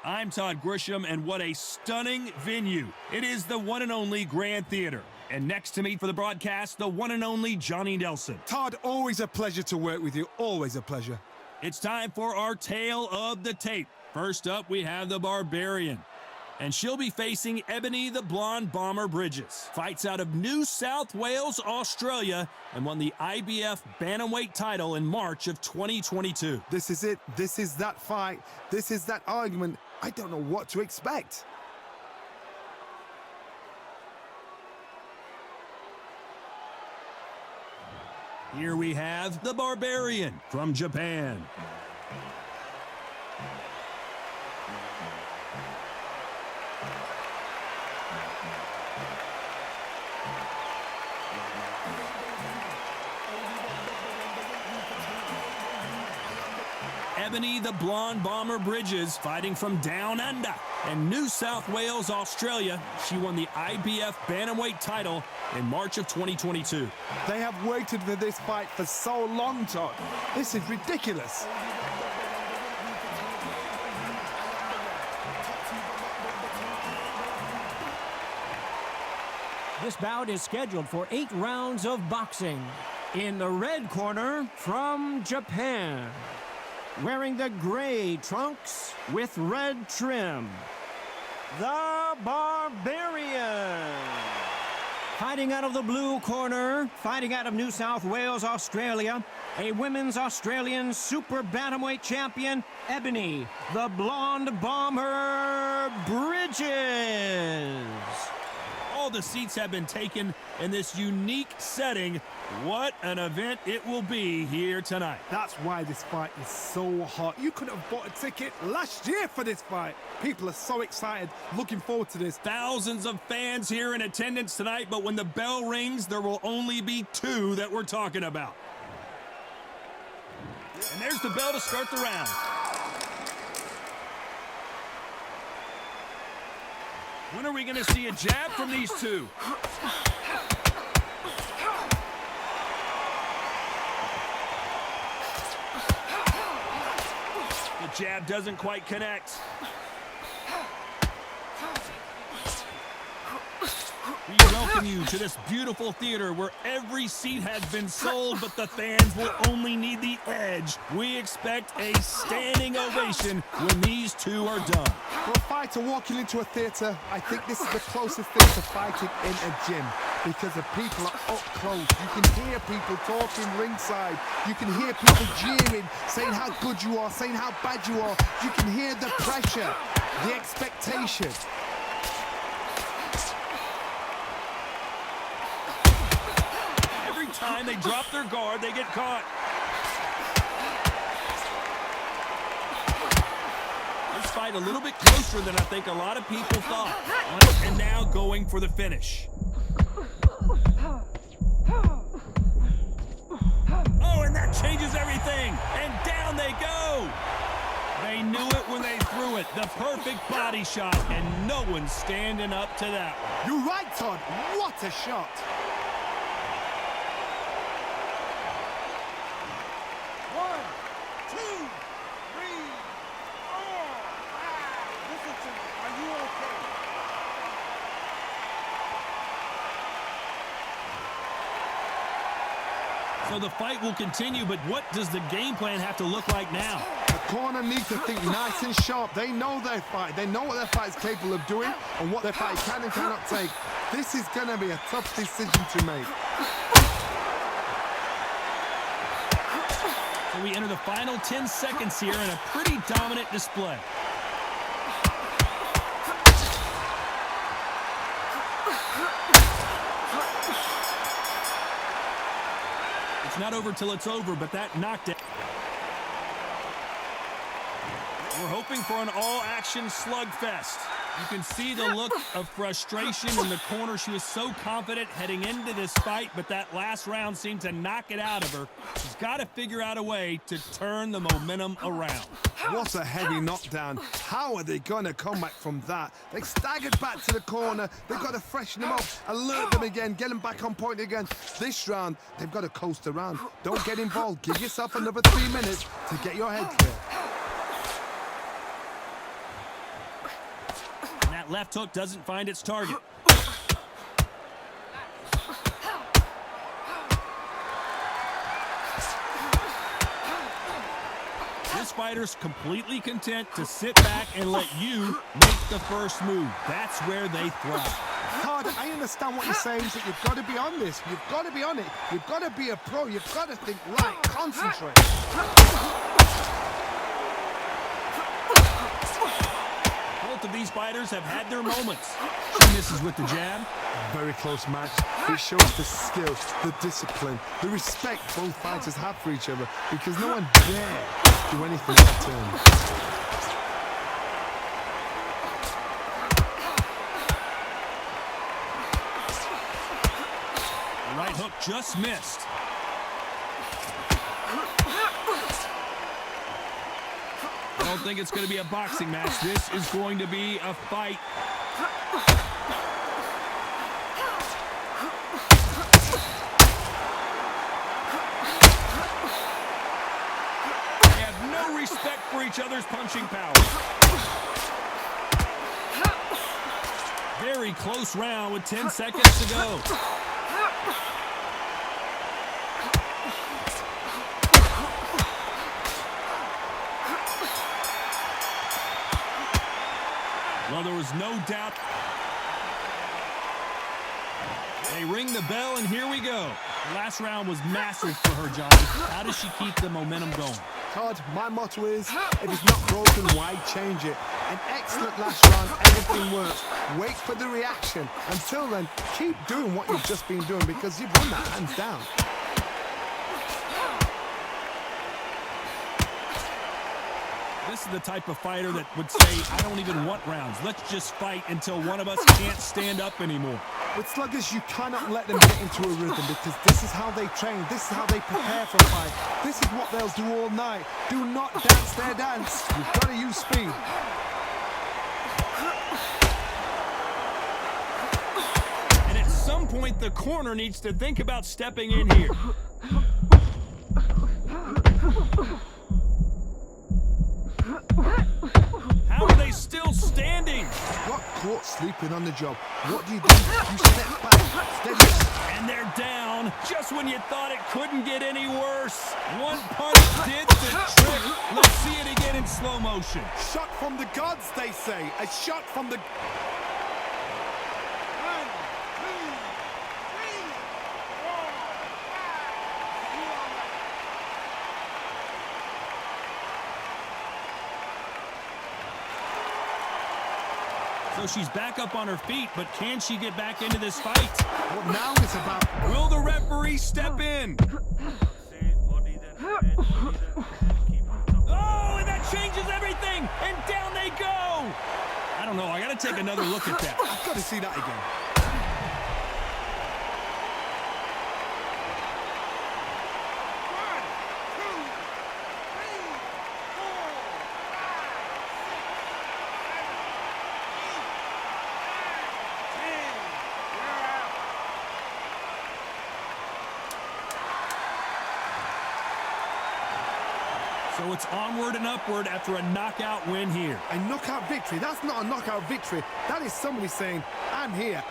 I'm Todd Grisham, and what a stunning venue. It is the one and only Grand Theater. And next to me for the broadcast, the one and only Johnny Nelson. Todd, always a pleasure to work with you. Always a pleasure. It's time for our tale of the tape. First up, we have the Barbarian. And she'll be facing Ebony the Blonde Bomber Bridges. Fights out of New South Wales, Australia, and won the IBF Bantamweight title in March of 2022. This is it. This is that fight. This is that argument. I don't know what to expect. Here we have the Barbarian from Japan. Ebony the Blonde Bomber Bridges, fighting from Down Under and New South Wales, Australia. She won the IBF Bantamweight title in March of 2022. They have waited for this fight for so long, Todd. This is ridiculous. This bout is scheduled for 8 rounds of boxing. In the red corner, from Japan, wearing the gray trunks with red trim, the Barbarian. Fighting out of the blue corner, fighting out of New South Wales, Australia, a women's Australian super bantamweight champion, Ebony, the Blonde Bomber Bridges. All the seats have been taken in this unique setting. What an event it will be here tonight. That's why this fight is so hot. You could have bought a ticket last year for this fight. People are so excited, looking forward to this. Thousands of fans here in attendance tonight, but when the bell rings, there will only be 2 that we're talking about. And there's the bell to start the round. When are we going to see a jab from these 2? The jab doesn't quite connect. We welcome you to this beautiful theater where every seat has been sold, but the fans will only need the edge. We expect a standing ovation when these 2 are done. For a fighter walking into a theater, I think this is the closest thing to fighting in a gym, because the people are up close. You can hear people talking ringside. You can hear people jeering, saying how good you are, saying how bad you are. You can hear the pressure, the expectation. Every time they drop their guard, they get caught. This fight a little bit closer than I think a lot of people thought. And now going for the finish. Oh, and that changes everything. And down they go. They knew it when they threw it. The perfect body shot, and no one's standing up to that one. You're right, Todd. What a shot. So the fight will continue, but what does the game plan have to look like now? The corner needs to think nice and sharp. They know their fight. They know what their fight is capable of doing and what their fight can and cannot take. This is going to be a tough decision to make. So we enter the final 10 seconds here in a pretty dominant display. It's not over till it's over, but that knockdown. We're hoping for an all-action slugfest. You can see the look of frustration in the corner. She was so confident heading into this fight, but that last round seemed to knock it out of her. She's got to figure out a way to turn the momentum around. What a heavy knockdown. How are they going to come back from that? They staggered back to the corner. They've got to freshen them up, alert them again, get them back on point again. This round, they've got to coast around. Don't get involved. Give yourself another 3 minutes to get your head clear. left hook doesn't find its target. This fighter's completely content to sit back and let you make the first move. That's where they thrive. Todd, I understand what you're saying, but you've got to be on this. You've got to be on it. You've got to be a pro. You've got to think right. Concentrate. Both of these fighters have had their moments. She misses with the jab. Very close match. It shows the skill, the discipline, the respect both fighters have for each other, because no one dare do anything in return. The right hook just missed. I don't think it's going to be a boxing match. This is going to be a fight. They have no respect for each other's punching power. Very close round with 10 seconds to go. Well, there was no doubt. They ring the bell, and here we go. The last round was massive for her, Johnny. How does she keep the momentum going? Todd, my motto is, if it's not broken, why change it? An excellent last round, everything works. Wait for the reaction. Until then, keep doing what you've just been doing, because you've won that hands down. This is the type of fighter that would say, I don't even want rounds. Let's just fight until one of us can't stand up anymore. With sluggers, you cannot let them get into a rhythm, because this is how they train. This is how they prepare for a fight. This is what they'll do all night. Do not dance their dance. You've got to use speed. And at some point, the corner needs to think about stepping in here. How are they still standing? Got caught sleeping on the job. What do? You step back, steady. And they're down just when you thought it couldn't get any worse. One punch did the trick. Let's see it again in slow motion. Shot from the gods, they say. A shot from the... So she's back up on her feet, but can she get back into this fight? What now is about... Will the referee step in? Oh, and that changes everything! And down they go! I don't know, I gotta take another look at that. I've got to see that again. So it's onward and upward after a knockout win here. A knockout victory? That's not a knockout victory. That is somebody saying, I'm here.